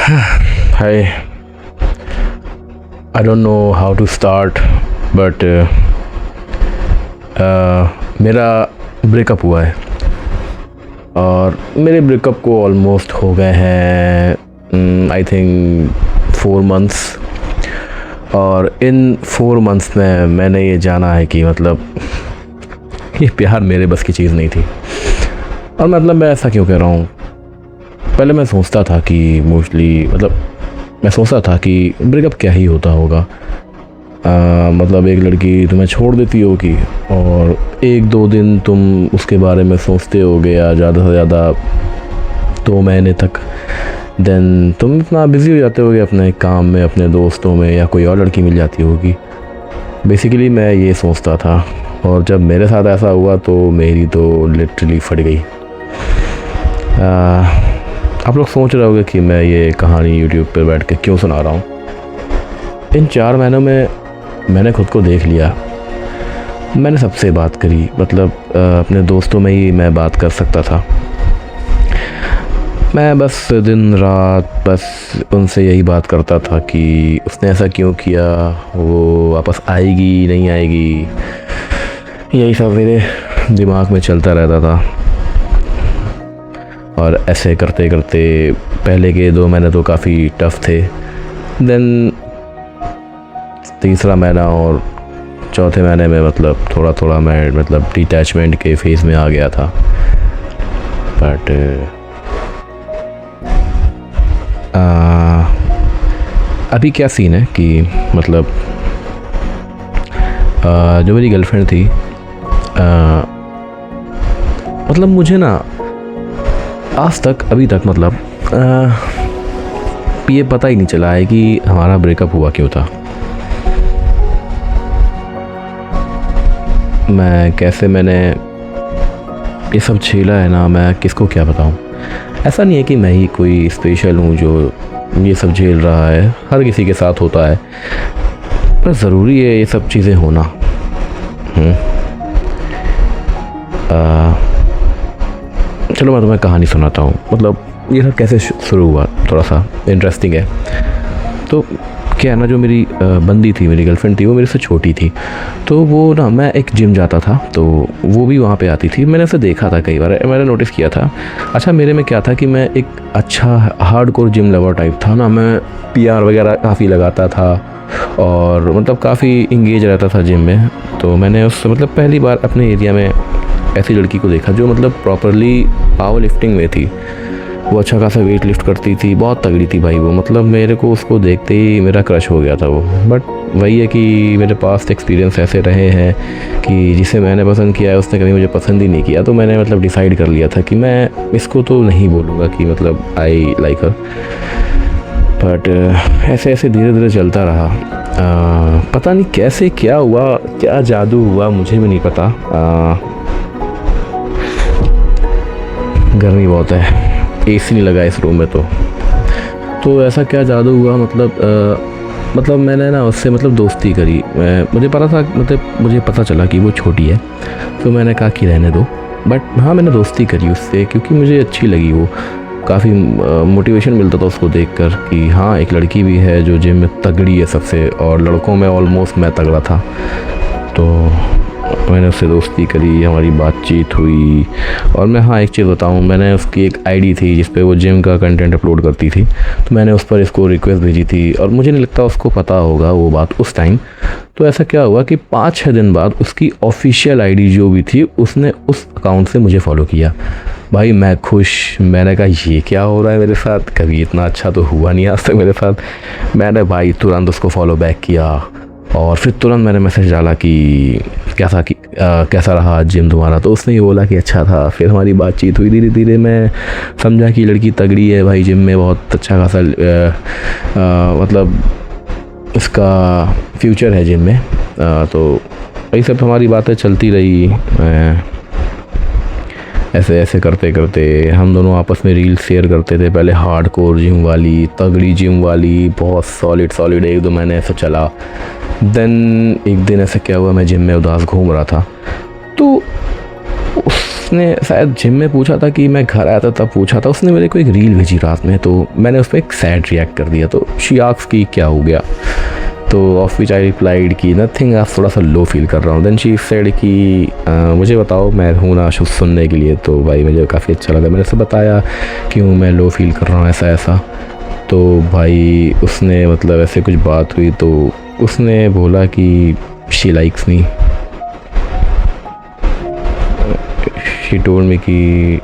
Hi, I don't know how to start, but मेरा breakup हुआ है और मेरे ब्रेकअप को ऑलमोस्ट हो गए हैं आई थिंक 4 मंथ्स। और इन 4 मंथ्स में मैंने ये जाना है कि मतलब ये प्यार मेरे बस की चीज़ नहीं थी। और मतलब मैं ऐसा क्यों कह रहा हूँ, पहले मैं सोचता था कि मोस्टली मैं सोचता था कि ब्रेकअप क्या ही होता होगा। मतलब एक लड़की तुम्हें छोड़ देती होगी और 1-2 दिन तुम उसके बारे में सोचते होगे या ज़्यादा से ज़्यादा 2 महीने तक। देन तुम इतना बिज़ी हो जाते होगे अपने काम में, अपने दोस्तों में, या कोई और लड़की मिल जाती होगी। बेसिकली मैं ये सोचता था और जब मेरे साथ ऐसा हुआ तो मेरी तो लिटरली फट गई। आप लोग सोच रहे होंगे कि मैं ये कहानी यूट्यूब पर बैठ के क्यों सुना रहा हूँ। इन 4 महीनों में मैंने खुद को देख लिया। मैंने सबसे बात करी, मतलब अपने दोस्तों में ही मैं बात कर सकता था। मैं बस दिन रात बस उनसे यही बात करता था कि उसने ऐसा क्यों किया, वो वापस आएगी नहीं आएगी, यही सब मेरे दिमाग में चलता रहता था। और ऐसे करते करते पहले के 2 महीने तो काफ़ी टफ थे। देन तीसरा महीना और चौथे महीने में मतलब थोड़ा थोड़ा मैं डिटैचमेंट के फेज़ में आ गया था। बट अभी क्या सीन है कि मतलब जो मेरी गर्लफ्रेंड थी, मतलब मुझे ना आज तक अभी तक ये पता ही नहीं चला है कि हमारा ब्रेकअप हुआ क्यों था। मैंने ये सब झेला है ना, मैं किसको क्या बताऊँ। ऐसा नहीं है कि मैं ही कोई स्पेशल हूँ जो ये सब झेल रहा है, हर किसी के साथ होता है, पर ज़रूरी है ये सब चीज़ें होना। चलो मैं तुम्हें कहानी सुनाता हूँ। मतलब ये सब कैसे शुरू हुआ, थोड़ा सा इंटरेस्टिंग है। तो क्या है ना, जो मेरी बंदी थी, मेरी गर्लफ्रेंड थी, वो मेरे से छोटी थी। तो वो ना, मैं एक जिम जाता था तो वो भी वहाँ पे आती थी। मैंने उसे देखा था कई बार, मैंने नोटिस किया था। अच्छा, मेरे में क्या था कि मैं एक अच्छा हार्डकोर जिम लवर टाइप था ना। मैं पीआर वगैरह काफ़ी लगाता था और मतलब काफ़ी इंगेज रहता था जिम में। तो मैंने उससे पहली बार अपने एरिया में ऐसी लड़की को देखा जो प्रॉपरली पावर लिफ्टिंग में थी। वो अच्छा खासा वेट लिफ्ट करती थी, बहुत तगड़ी थी भाई वो। मेरे को उसको देखते ही मेरा क्रश हो गया था वो। बट वही है कि मेरे पास एक्सपीरियंस ऐसे रहे हैं कि जिसे मैंने पसंद किया है उसने कभी मुझे पसंद ही नहीं किया। तो मैंने डिसाइड कर लिया था कि मैं इसको तो नहीं बोलूँगा कि आई लाइक हर। बट ऐसे ऐसे धीरे धीरे चलता रहा। पता नहीं कैसे क्या हुआ, क्या जादू हुआ, मुझे भी नहीं पता। गर्मी बहुत है, एसी नहीं लगा इस रूम में। तो ऐसा क्या जादू हुआ, मैंने ना उससे दोस्ती करी। मुझे पता था, मुझे पता चला कि वो छोटी है, तो मैंने कहा कि रहने दो। बट हाँ, मैंने दोस्ती करी उससे क्योंकि मुझे अच्छी लगी वो। काफ़ी मोटिवेशन मिलता था उसको देखकर कि हाँ, एक लड़की भी है जो जिम में तगड़ी है सबसे, और लड़कों में ऑलमोस्ट मैं तगड़ा था। तो मैंने उससे दोस्ती करी, हमारी बातचीत हुई। और मैं हाँ, एक चीज़ बताऊँ, मैंने उसकी एक आईडी थी जिस पे वो जिम का कंटेंट अपलोड करती थी। तो मैंने उस पर इसको रिक्वेस्ट भेजी थी और मुझे नहीं लगता उसको पता होगा वो बात उस टाइम। तो ऐसा क्या हुआ कि 5-6 दिन बाद उसकी ऑफिशियल आईडी जो भी थी, उसने उस अकाउंट से मुझे फॉलो किया। भाई मैं खुश, मैंने कहा ये क्या हो रहा है मेरे साथ, कभी इतना अच्छा तो हुआ नहीं आज तक मेरे साथ। मैंने भाई तुरंत उसको फॉलो बैक किया और फिर तुरंत मैंने मैसेज डाला कि कैसा रहा जिम तुम्हारा। तो उसने ये बोला कि अच्छा था। फिर हमारी बातचीत हुई, धीरे धीरे मैं समझा कि लड़की तगड़ी है भाई, जिम में बहुत अच्छा खासा इसका फ्यूचर है जिम में। तो वही सब हमारी बातें चलती रही। ऐसे ऐसे करते करते हम दोनों आपस में रील शेयर करते थे। पहले हार्डकोर जिम वाली, तगड़ी जिम वाली, बहुत सॉलिड 1-2 महीने ऐसा चला। देन एक दिन ऐसा क्या हुआ, मैं जिम में उदास घूम रहा था, तो उस उसने शायद जिम में पूछा था कि मैं घर आया था तब पूछा था, उसने मेरे को एक रील भेजी रात में, तो मैंने उस पर एक सैड रिएक्ट कर दिया। तो शी आस्क्स कि क्या हो गया, तो ऑफ विच आई रिप्लाइड कि नथिंग, आप थोड़ा सा लो फील कर रहा हूँ। देन शी सेड कि मुझे बताओ, मैं हूँ ना सुनने के लिए। तो भाई मुझे काफ़ी अच्छा लगा, मैंने उसे बताया क्यों मैं लो फील कर रहा हूँ ऐसा ऐसा। तो भाई उसने मतलब ऐसे कुछ बात हुई तो उसने बोला कि she likes me. She told me कि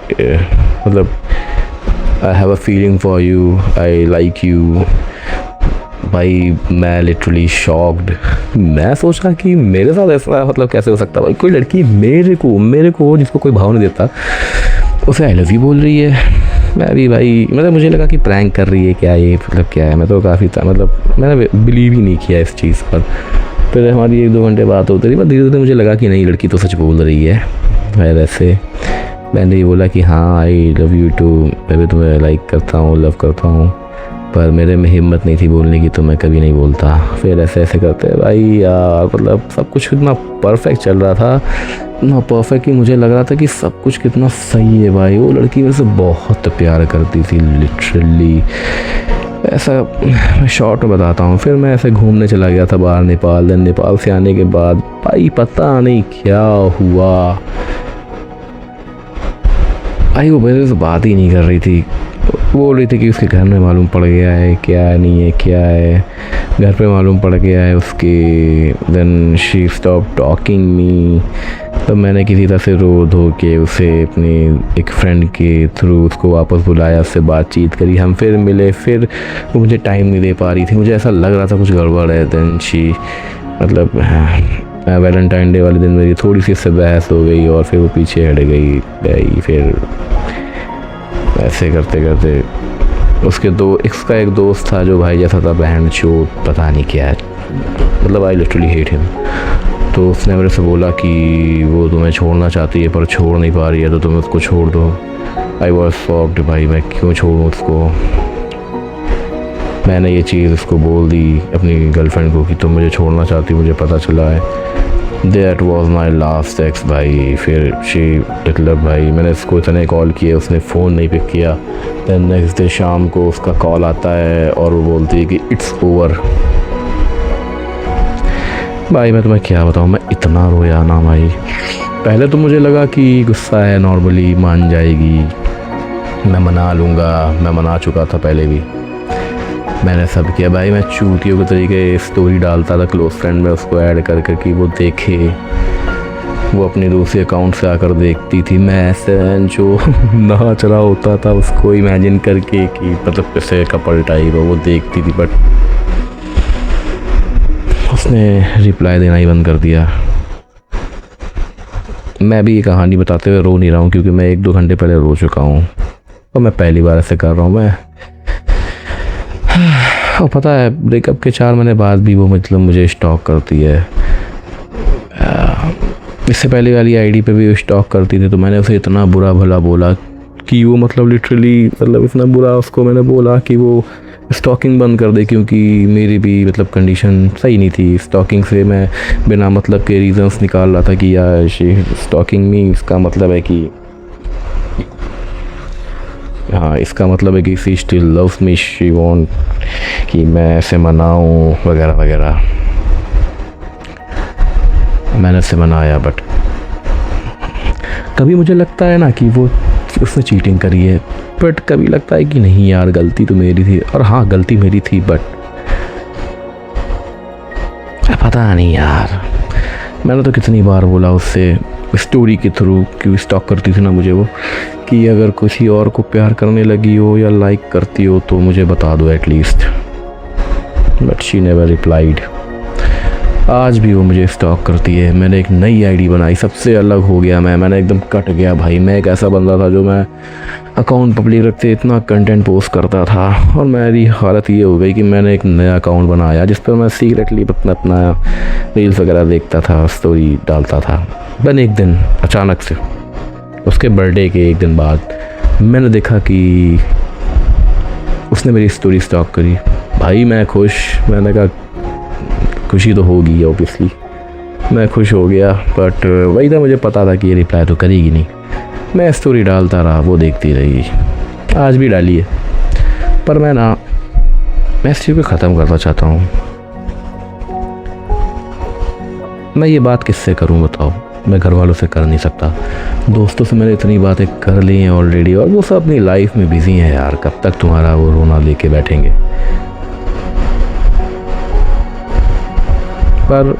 मतलब I have a feeling for you, I like you. भाई मैं लिटरली शॉक्ड। मैं सोचा कि मेरे साथ ऐसा मतलब कैसे हो सकता है, भाई कोई लड़की मेरे को जिसको कोई भाव नहीं देता उसे आई लव यू बोल रही है। मैं भी भाई मतलब मुझे लगा कि प्रैंक कर रही है क्या ये, मतलब क्या है। मैं तो काफ़ी मतलब मैंने बिलीव ही नहीं किया इस चीज़ पर। फिर हमारी 1-2 घंटे बात होती रही, पर धीरे धीरे मुझे लगा कि नहीं, लड़की तो सच बोल रही है। फिर ऐसे मैंने ये बोला कि हाँ आई लव यू टू, मैं भी तुम्हें लाइक करता हूँ, लव करता हूँ, पर मेरे में हिम्मत नहीं थी बोलने की, तो मैं कभी नहीं बोलता। फिर ऐसे ऐसे करते भाई यार मतलब सब कुछ इतना परफेक्ट चल रहा था, इतना परफेक्ट कि मुझे लग रहा था कि सब कुछ कितना सही है। भाई वो लड़की मेरे से बहुत प्यार करती थी लिटरली। ऐसा मैं शॉर्ट में बताता हूँ। फिर मैं ऐसे घूमने चला गया था बाहर नेपाल। देन नेपाल से आने के बाद भाई पता नहीं क्या हुआ, भाई वो मेरे से बात ही नहीं कर रही थी। बोल रही थी कि उसके घर में मालूम पड़ गया है, क्या नहीं है क्या है, घर पे मालूम पड़ गया है उसके। देन शी स्टॉप टॉकिंग मी। तब मैंने किसी तरह से रो धो के उसे अपने एक फ्रेंड के थ्रू उसको वापस बुलाया, उससे बातचीत करी, हम फिर मिले। फिर वो मुझे टाइम नहीं दे पा रही थी, मुझे ऐसा लग रहा था कुछ गड़बड़ है। देन शी मतलब वैलेंटाइन डे वाले दिन मेरी थोड़ी सी इससे बहस हो गई और फिर वो पीछे हट गई। फिर ऐसे करते करते उसका एक दोस्त था जो भाई जैसा था, बहन चोट पता नहीं क्या है, मतलब आई लिटरली हेट हिम। तो उसने मेरे से बोला कि वो तुम्हें छोड़ना चाहती है पर छोड़ नहीं पा रही है, तो तुम उसको छोड़ दो। आई वॉज शॉक्ड, भाई मैं क्यों छोड़ूँ उसको। मैंने ये चीज़ उसको बोल दी अपनी गर्लफ्रेंड को कि तुम मुझे छोड़ना चाहती, मुझे पता चला है। That was my last ex भाई। फिर शी मतलब भाई मैंने उसको इतने कॉल किए, उसने फ़ोन नहीं पिक किया। दैन नेक्स्ट डे शाम को उसका कॉल आता है और वो बोलती है कि इट्स ओवर। भाई मैं तुम्हें क्या बताऊँ, मैं इतना रोया ना भाई। पहले तो मुझे लगा कि गुस्सा है, नॉर्मली मान जाएगी, मैं मना लूँगा, मैं मना चुका था पहले भी, मैंने सब किया। भाई मैं चूतियों के तरीके स्टोरी डालता था क्लोज फ्रेंड में, उसको ऐड कर कर कि वो देखे। वो अपने दूसरे अकाउंट से आकर देखती थी, मैं ऐसे जो नाच रहा होता था उसको इमेजिन करके कि मतलब कैसे कपल टाइप है, वो देखती थी। बट उसने रिप्लाई देना ही बंद कर दिया। मैं भी ये कहानी बताते हुए रो नहीं रहा हूँ क्योंकि मैं 1-2 घंटे पहले रो चुका हूँ और मैं पहली बार ऐसे कर रहा हूँ मैं। और पता है ब्रेकअप के 4 महीने बाद भी वो मतलब मुझे स्टॉक करती है। इससे पहले वाली आईडी पे भी वो स्टॉक करती थी, तो मैंने उसे इतना बुरा भला बोला कि वो मतलब लिटरली मतलब इतना बुरा उसको मैंने बोला कि वो स्टॉकिंग बंद कर दे, क्योंकि मेरी भी मतलब कंडीशन सही नहीं थी। स्टॉकिंग से मैं बिना मतलब के रीजंस निकाल रहा था कि यार शी स्टॉकिंग मी, इसका मतलब है कि हाँ, इसका मतलब है कि she still loves me, she want कि मैं ऐसे मनाऊँ वगैरह वगैरह। मैंने ऐसे मनाया, बट कभी मुझे लगता है ना कि वो उसने चीटिंग करी है, बट कभी लगता है कि नहीं यार गलती तो मेरी थी। और हाँ गलती मेरी थी, बट पता नहीं यार, मैंने तो कितनी बार बोला उससे स्टोरी के थ्रू, क्योंकि स्टॉक करती थी ना मुझे वो, कि अगर किसी और को प्यार करने लगी हो या लाइक करती हो तो मुझे बता दो at least. But she never replied. आज भी वो मुझे स्टॉक करती है। मैंने एक नई आईडी बनाई, सबसे अलग हो गया मैंने एकदम कट गया भाई। मैं एक ऐसा बंदा था जो मैं अकाउंट पब्लिक रखते इतना कंटेंट पोस्ट करता था, और मेरी हालत ये हो गई कि मैंने एक नया अकाउंट बनाया जिस पर मैं सीक्रेटली अपना रील्स वगैरह देखता था, स्टोरी डालता था। बन एक दिन अचानक से उसके बर्थडे के 1 दिन बाद मैंने देखा कि उसने मेरी स्टोरी स्टॉक करी। भाई मैं खुश, मैंने कहा खुशी तो होगी ऑब्वियसली, मैं खुश हो गया। बट वही था, मुझे पता था कि ये रिप्लाई तो करेगी नहीं। मैं स्टोरी डालता रहा, वो देखती रही, आज भी डाली है। पर मैं इस चीज़ को ख़त्म करना चाहता हूँ। मैं ये बात किससे करूँ बताओ? मैं घर वालों से कर नहीं सकता, दोस्तों से मैंने इतनी बातें कर ली हैं ऑलरेडी, और वो सब अपनी लाइफ में बिजी हैं यार। कब तक तुम्हारा वो रोना लेके बैठेंगे? पर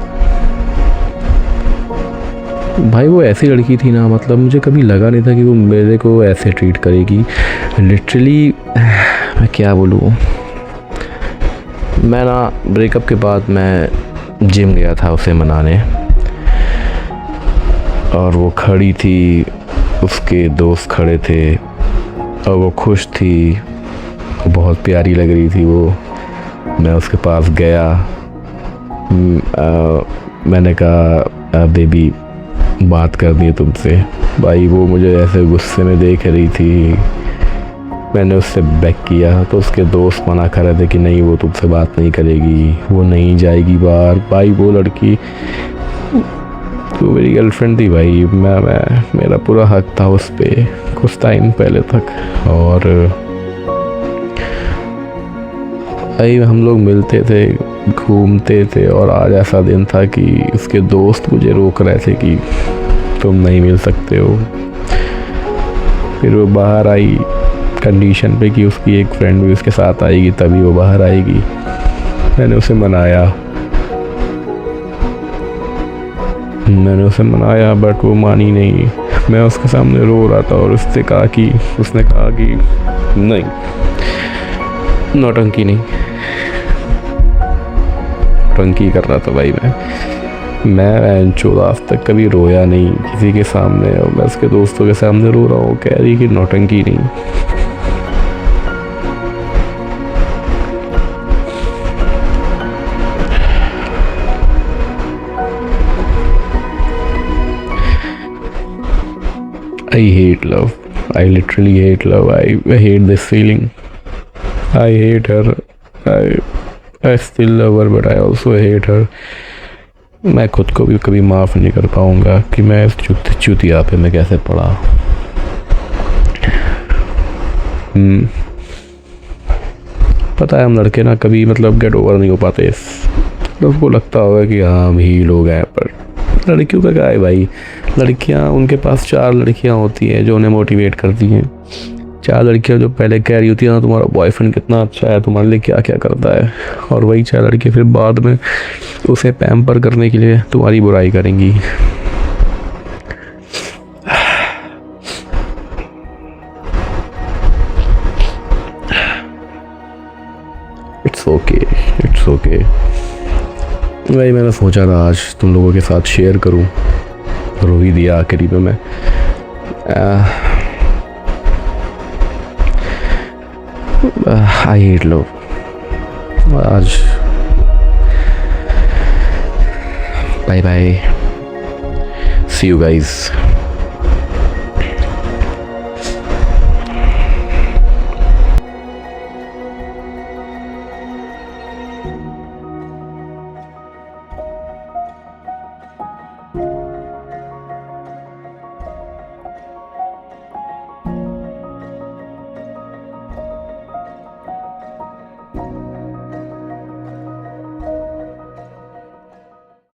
भाई वो ऐसी लड़की थी ना, मतलब मुझे कभी लगा नहीं था कि वो मेरे को ऐसे ट्रीट करेगी। लिटरली मैं क्या बोलूँ, मैं ब्रेकअप के बाद मैं जिम गया था उसे मनाने, और वो खड़ी थी, उसके दोस्त खड़े थे और वो खुश थी, बहुत प्यारी लग रही थी वो। मैं उसके पास गया, मैंने कहा बेबी बात करनी है तुमसे। भाई वो मुझे ऐसे गुस्से में देख रही थी, मैंने उससे बैक किया तो उसके दोस्त मना कर रहे थे कि नहीं वो तुमसे बात नहीं करेगी, वो नहीं जाएगी बाहर। भाई वो लड़की तो मेरी गर्लफ्रेंड थी भाई, मेरा पूरा हक था उस पर कुछ टाइम पहले तक। और भाई हम लोग मिलते थे, घूमते थे, और आज ऐसा दिन था कि उसके दोस्त मुझे रोक रहे थे कि तुम नहीं मिल सकते हो। फिर वो बाहर आई कंडीशन पे कि उसकी एक फ्रेंड भी उसके साथ आएगी, तभी वो बाहर आएगी। मैंने उसे मनाया बट वो मानी नहीं। मैं उसके सामने रो रहा था और उसने कहा कि नहीं, नौटंकी नहीं, टंकी कर रहा था भाई। मैं 14 आज तक कभी रोया नहीं किसी के सामने, और मैं उसके दोस्तों के सामने रो रहा हूँ, कह रही कि नौटंकी नहीं। I hate love. I literally hate love. I hate this feeling. I hate her. I still love her, but I also hate her. मैं खुद को भी कभी माफ़ नहीं कर पाऊँगा कि मैं इस चूतिया पे मैं कैसे पड़ा। पता है हम लड़के ना कभी मतलब गेट ओवर नहीं हो पाते। उसको लगता होगा कि हाँ हम ही लोग हैं, पर लड़कियों का क्या है भाई। लड़कियां, उनके पास 4 लड़कियां होती हैं जो उन्हें मोटिवेट करती हैं। 4 लड़कियां जो पहले कह रही होती हैं ना तुम्हारा बॉयफ्रेंड कितना अच्छा है, तुम्हारे लिए क्या क्या करता है, और वही 4 लड़कियां फिर बाद में उसे पैम्पर करने के लिए तुम्हारी बुराई करेंगी। इट्स ओके भाई, मैंने सोचा था आज तुम लोगों के साथ शेयर करूं, रो ही दिया आखिरी में मैं। I hate love. आज bye bye, see you guys.